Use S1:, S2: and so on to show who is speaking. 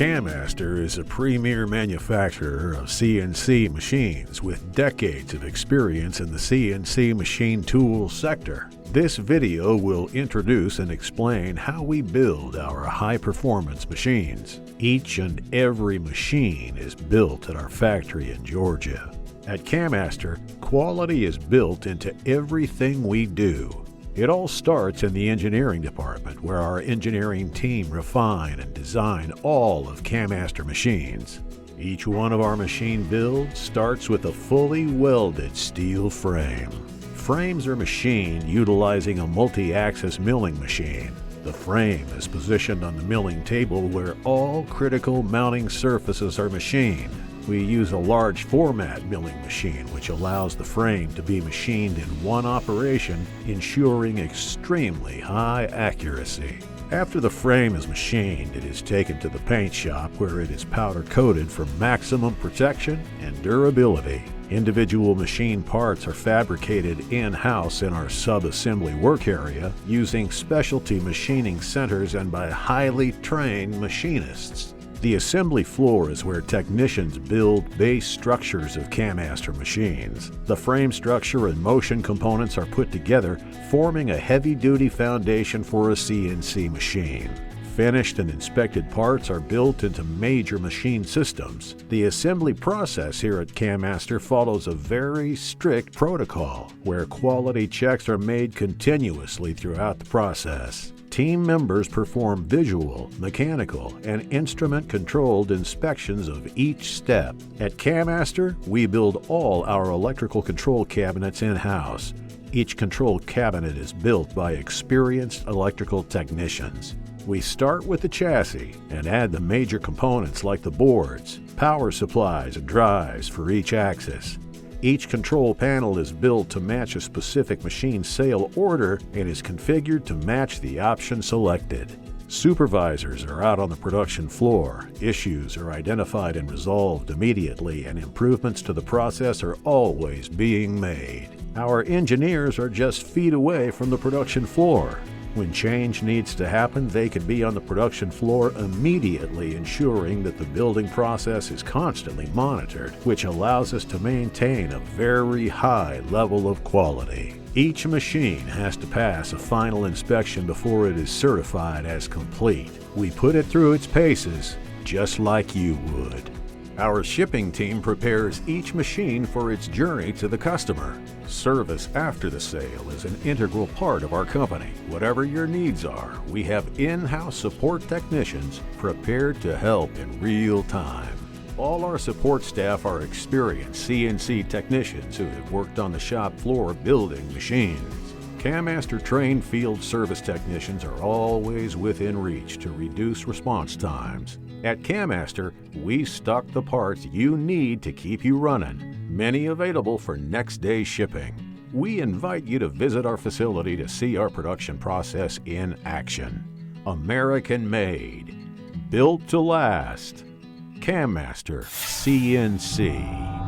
S1: CAMaster is a premier manufacturer of CNC machines with decades of experience in the CNC machine tool sector. This video will introduce and explain how we build our high-performance machines. Each and every machine is built at our factory in Georgia. At CAMaster, quality is built into everything we do. It all starts in the engineering department, where our engineering team refine and design all of CAMaster machines. Each one of our machine builds starts with a fully welded steel frame. Frames are machined utilizing a multi-axis milling machine. The frame is positioned on the milling table where all critical mounting surfaces are machined. We use a large format milling machine which allows the frame to be machined in one operation, ensuring extremely high accuracy. After the frame is machined, it is taken to the paint shop where it is powder coated for maximum protection and durability. Individual machine parts are fabricated in-house in our sub-assembly work area using specialty machining centers and by highly trained machinists. The assembly floor is where technicians build base structures of CAMaster machines. The frame structure and motion components are put together, forming a heavy-duty foundation for a CNC machine. Finished and inspected parts are built into major machine systems. The assembly process here at CAMaster follows a very strict protocol, where quality checks are made continuously throughout the process. Team members perform visual, mechanical, and instrument-controlled inspections of each step. At CAMaster, we build all our electrical control cabinets in-house. Each control cabinet is built by experienced electrical technicians. We start with the chassis and add the major components like the boards, power supplies, and drives for each axis. Each control panel is built to match a specific machine sale order and is configured to match the option selected. Supervisors are out on the production floor. Issues are identified and resolved immediately, and improvements to the process are always being made. Our engineers are just feet away from the production floor. When change needs to happen, they can be on the production floor immediately, ensuring that the building process is constantly monitored, which allows us to maintain a very high level of quality. Each machine has to pass a final inspection before it is certified as complete. We put it through its paces, just like you would. Our shipping team prepares each machine for its journey to the customer. Service after the sale is an integral part of our company. Whatever your needs are, we have in-house support technicians prepared to help in real time. All our support staff are experienced CNC technicians who have worked on the shop floor building machines. CAMaster trained field service technicians are always within reach to reduce response times. At CAMaster, we stock the parts you need to keep you running, many available for next day shipping. We invite you to visit our facility to see our production process in action. American made, built to last. CAMaster CNC.